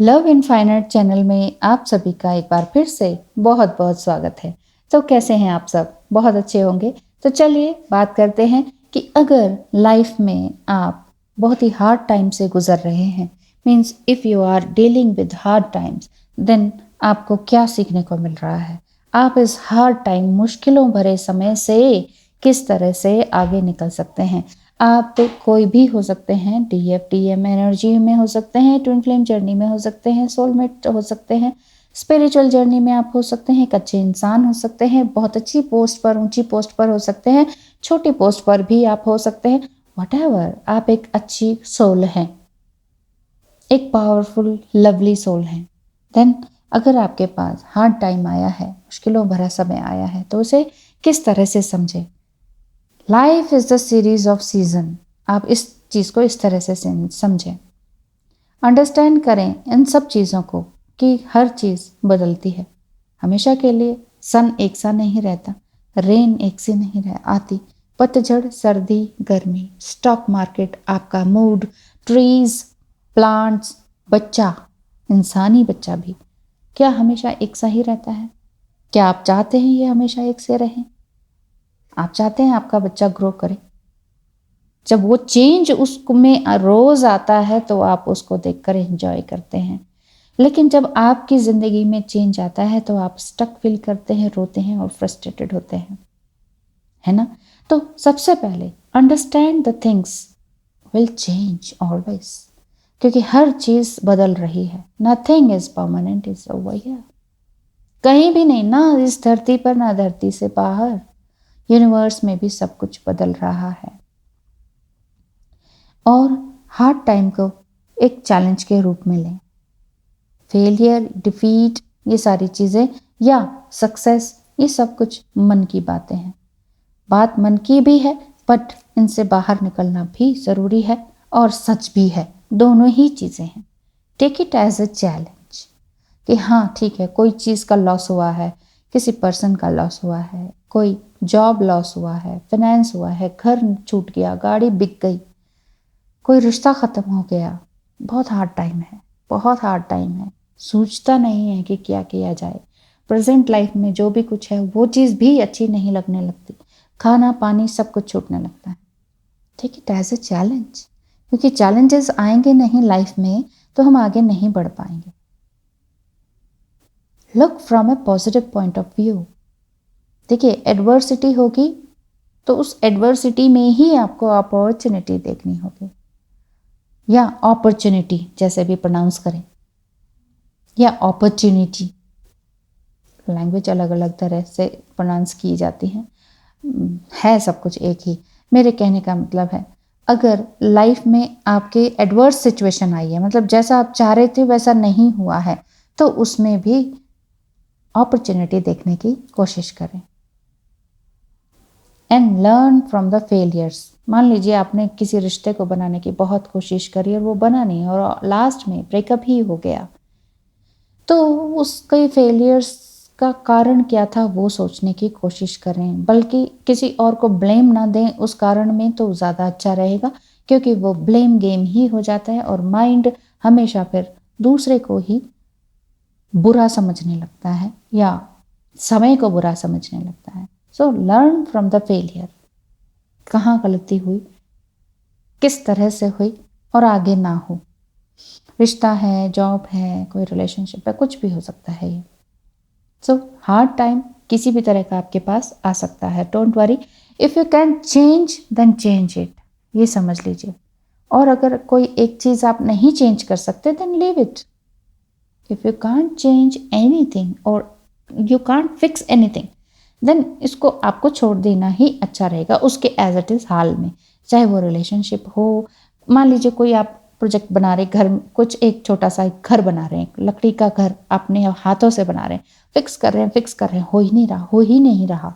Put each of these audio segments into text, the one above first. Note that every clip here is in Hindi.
लव इनफाइनाइट चैनल में आप सभी का एक बार फिर से बहुत बहुत स्वागत है। तो कैसे हैं आप सब? बहुत अच्छे होंगे। तो चलिए बात करते हैं कि अगर लाइफ में आप बहुत ही हार्ड टाइम से गुजर रहे हैं, means if you are dealing with hard times, then आपको क्या सीखने को मिल रहा है? आप इस हार्ड टाइम, मुश्किलों भरे समय से किस तरह से आगे निकल सकते हैं? आप कोई भी हो सकते हैं, DFDM एनर्जी में हो सकते हैं, ट्विन फ्लेम जर्नी में हो सकते हैं, सोलमेट हो सकते हैं, स्पिरिचुअल जर्नी में आप हो सकते हैं, एक अच्छे इंसान हो सकते हैं, बहुत अच्छी पोस्ट पर, ऊंची पोस्ट पर हो सकते हैं, छोटी पोस्ट पर भी आप हो सकते हैं। व्हाटएवर, आप एक अच्छी सोल हैं, एक पावरफुल लवली सोल हैं। देन अगर आपके पास हार्ड टाइम आया है, मुश्किलों भरा समय आया है, तो उसे किस तरह से समझे? Life is the series off season. आप इस चीज़ को इस तरह से समझें, अंडरस्टैंड करें इन सब चीज़ों को कि हर चीज़ बदलती है हमेशा के लिए। सन एक सा नहीं रहता, रेन एक सी नहीं रह आती, पतझड़, सर्दी, गर्मी, स्टॉक मार्केट, आपका मूड, ट्रीज, प्लांट्स, बच्चा, इंसानी बच्चा भी क्या हमेशा एक सा ही रहता है? क्या आप चाहते हैं ये हमेशा एक से रहें? आप चाहते हैं आपका बच्चा ग्रो करे? जब वो चेंज उसमें रोज आता है तो आप उसको देखकर एंजॉय करते हैं, लेकिन जब आपकी ज़िंदगी में चेंज आता है तो आप स्टक फील करते हैं, रोते हैं और फ्रस्ट्रेटेड होते हैं, है ना? तो सबसे पहले understand the things will change always, क्योंकि हर चीज़ बदल रही है। Nothing is permanent, is over here. कहीं भी नहीं, ना इस धरती पर ना धरती से बाहर, यूनिवर्स में भी सब कुछ बदल रहा है। और हार्ड टाइम को एक चैलेंज के रूप में लें। फेलियर, डिफीट, ये सारी चीज़ें या सक्सेस, ये सब कुछ मन की बातें हैं। बात मन की भी है, बट इनसे बाहर निकलना भी ज़रूरी है और सच भी है। दोनों ही चीज़ें हैं। Take it as a challenge कि हाँ ठीक है, कोई चीज़ का लॉस हुआ है, किसी पर्सन का लॉस हुआ है, कोई जॉब लॉस हुआ है, फाइनेंस हुआ है, घर छूट गया, गाड़ी बिक गई, कोई रिश्ता ख़त्म हो गया। बहुत हार्ड टाइम है, बहुत हार्ड टाइम है। सोचता नहीं है कि क्या किया जाए। प्रेजेंट लाइफ में जो भी कुछ है वो चीज़ भी अच्छी नहीं लगने लगती, खाना पानी सब कुछ छूटने लगता है। ठीक है, एज ए चैलेंज, क्योंकि चैलेंजेस आएंगे नहीं लाइफ में तो हम आगे नहीं बढ़ पाएंगे। Look from A positive point of view. देखिए, एडवर्सिटी होगी तो उस एडवर्सिटी में ही आपको अपॉर्चुनिटी देखनी होगी, या अपॉर्चुनिटी जैसे भी प्रोनाउंस करें, या अपॉर्चुनिटी, लैंग्वेज अलग अलग तरह से प्रोनाउंस की जाती है सब कुछ एक ही। मेरे कहने का मतलब है, अगर लाइफ में आपके एडवर्स सिचुएशन आई है, मतलब जैसा आप चाह रहे थे वैसा नहीं हुआ है, तो उसमें भी अपॉर्चुनिटी देखने की कोशिश करें and learn from the failures. मान लीजिए आपने किसी रिश्ते को बनाने की बहुत कोशिश करी और वो बना नहीं और लास्ट में ब्रेकअप ही हो गया, तो उसके फेलियर्स का कारण क्या था वो सोचने की कोशिश करें, बल्कि किसी और को ब्लेम ना दें उस कारण में, तो ज़्यादा अच्छा रहेगा। क्योंकि वो ब्लेम गेम ही हो जाता है और माइंड हमेशा फिर दूसरे को ही बुरा समझने लगता है या समय को बुरा समझने लगता है। So learn from the failure, कहाँ गलती हुई, किस तरह से हुई, और आगे ना हो। रिश्ता है, जॉब है, कोई रिलेशनशिप है, कुछ भी हो सकता है ये। सो हार्ड टाइम किसी भी तरह का आपके पास आ सकता है। Don't worry, if you can change then change it, ये समझ लीजिए। और अगर कोई एक चीज़ आप नहीं चेंज कर सकते then leave it. If you can't change anything और you can't fix anything, then इसको आपको छोड़ देना ही अच्छा रहेगा उसके एज इट इज़ हाल में। चाहे वो रिलेशनशिप हो, मान लीजिए कोई आप प्रोजेक्ट बना रहे, घर कुछ एक छोटा सा घर बना रहे हैं, लकड़ी का घर अपने हाथों से बना रहे हैं, फिक्स कर रहे हैं, फिक्स कर रहे हैं, हो ही नहीं रहा, हो ही नहीं रहा।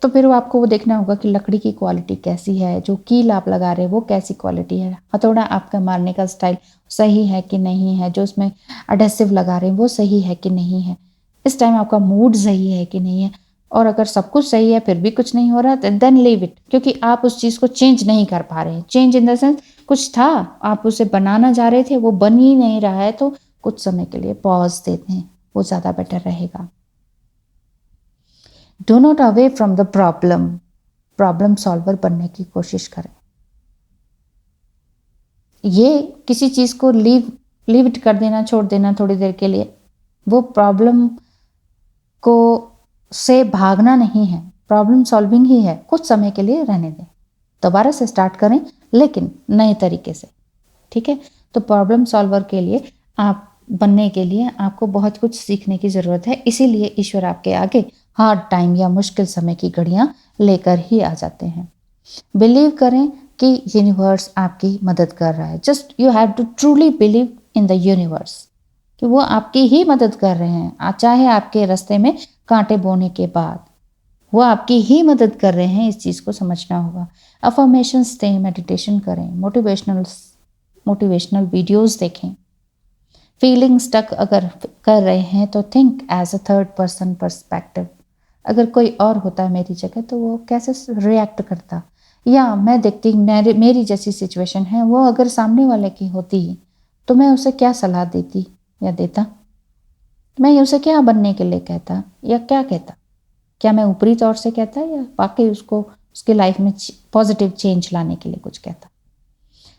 तो फिर वो आपको वो देखना होगा कि लकड़ी की क्वालिटी कैसी है, जो कील आप लगा रहे हैं वो कैसी क्वालिटी है, हथौड़ा आपका मारने का स्टाइल सही है कि नहीं है, जो उसमें अडेसिव लगा रहे हैं वो सही है कि नहीं है, इस टाइम आपका मूड सही है कि नहीं है। और अगर सब कुछ सही है फिर भी कुछ नहीं हो रहा, देन लीव इट, क्योंकि आप उस चीज़ को चेंज नहीं कर पा रहे हैं। चेंज इन द सेंस कुछ था, आप उसे बनाना चाह रहे थे, वो बन ही नहीं रहा है, तो कुछ समय के लिए पॉज दे दें, वो ज़्यादा बेटर रहेगा। Do not away from the problem, problem solver बनने की कोशिश करें। ये किसी चीज़ को लीव इट कर देना, छोड़ देना थोड़ी देर के लिए, वो प्रॉब्लम को से भागना नहीं है, प्रॉब्लम सॉल्विंग ही है। कुछ समय के लिए रहने दें, दोबारा से स्टार्ट करें लेकिन नए तरीके से, ठीक है। तो प्रॉब्लम सॉल्वर के लिए आप बनने के लिए आपको बहुत कुछ सीखने की ज़रूरत है, इसीलिए ईश्वर आपके आगे हार्ड टाइम या मुश्किल समय की घड़ियाँ लेकर ही आ जाते हैं। बिलीव करें कि यूनिवर्स आपकी मदद कर रहा है। Just you have to truly believe in the universe कि वो आपकी ही मदद कर रहे हैं, चाहे आपके रास्ते में कांटे बोने के बाद वो आपकी ही मदद कर रहे हैं, इस चीज़ को समझना होगा। अफर्मेशंस दें, मेडिटेशन करें, मोटिवेशनल वीडियोस देखें। फीलिंग स्टक अगर कर रहे हैं तो think as a third person perspective. अगर कोई और होता है मेरी जगह तो वो कैसे रिएक्ट करता, या मैं देखती मेरी जैसी सिचुएशन है, वो अगर सामने वाले की होती तो मैं उसे क्या सलाह देती या देता, मैं उसे क्या बनने के लिए कहता या क्या कहता, क्या मैं ऊपरी तौर से कहता या वाकई उसको उसकी लाइफ में पॉजिटिव चेंज लाने के लिए कुछ कहता।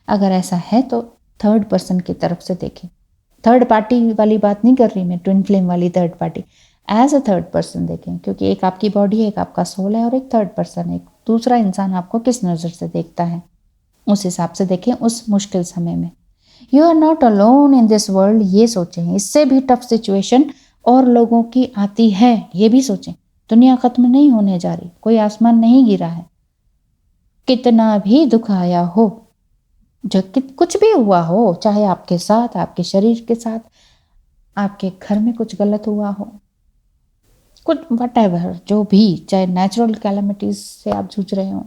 अगर ऐसा है तो थर्ड पर्सन की तरफ से देखें। थर्ड पार्टी वाली बात नहीं कर रही मैं, ट्विन फ्लेम वाली third party, as a third person देखें, क्योंकि एक आपकी बॉडी है, एक आपका सोल है और एक थर्ड पर्सन है। एक दूसरा इंसान आपको किस नज़र से देखता है, उस हिसाब से देखें उस मुश्किल समय में। You are not alone in this world, ये सोचें। इससे भी टफ सिचुएशन और लोगों की आती है, ये भी सोचें। दुनिया खत्म नहीं होने जा रही, कोई आसमान नहीं गिरा है। कितना भी दुख आया हो, जो कुछ भी हुआ हो, चाहे आपके साथ, आपके शरीर के साथ, आपके घर में कुछ गलत हुआ हो, कुछ वटएवर, जो भी, चाहे नेचुरल कैलेमिटीज से आप जूझ रहे हो,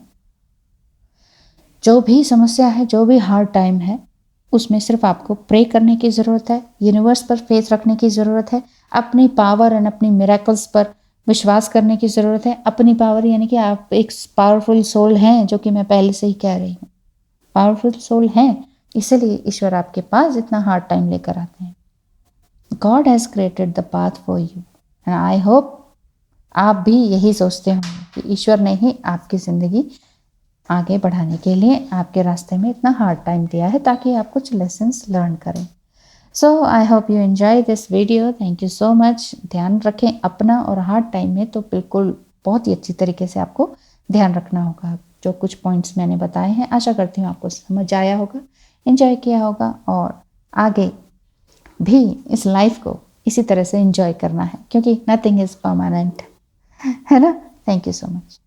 जो भी समस्या है, जो भी हार्ड टाइम है, उसमें सिर्फ आपको प्रे करने की ज़रूरत है, यूनिवर्स पर फेथ रखने की ज़रूरत है, अपनी पावर एंड अपनी मिरेकल्स पर विश्वास करने की ज़रूरत है। अपनी पावर यानी कि आप एक पावरफुल सोल हैं, जो कि मैं पहले से ही कह रही हूँ, पावरफुल सोल हैं, इसलिए ईश्वर आपके पास इतना हार्ड टाइम लेकर आते हैं। God has created the path for you and I hope आप भी यही सोचते हो कि ईश्वर ने ही आपकी ज़िंदगी आगे बढ़ाने के लिए आपके रास्ते में इतना हार्ड टाइम दिया है, ताकि आप कुछ लेसन्स लर्न करें। So I hope you enjoy this video. Thank you so much. ध्यान रखें अपना, और हार्ड टाइम में तो बिल्कुल बहुत ही अच्छी तरीके से आपको ध्यान रखना होगा। जो कुछ पॉइंट्स मैंने बताए हैं, आशा करती हूँ आपको समझ आया होगा, एंजॉय किया होगा, और आगे भी इस लाइफ को इसी तरह से एंजॉय करना है, क्योंकि नथिंग इज़ परमानेंट, है ना। Thank you so much.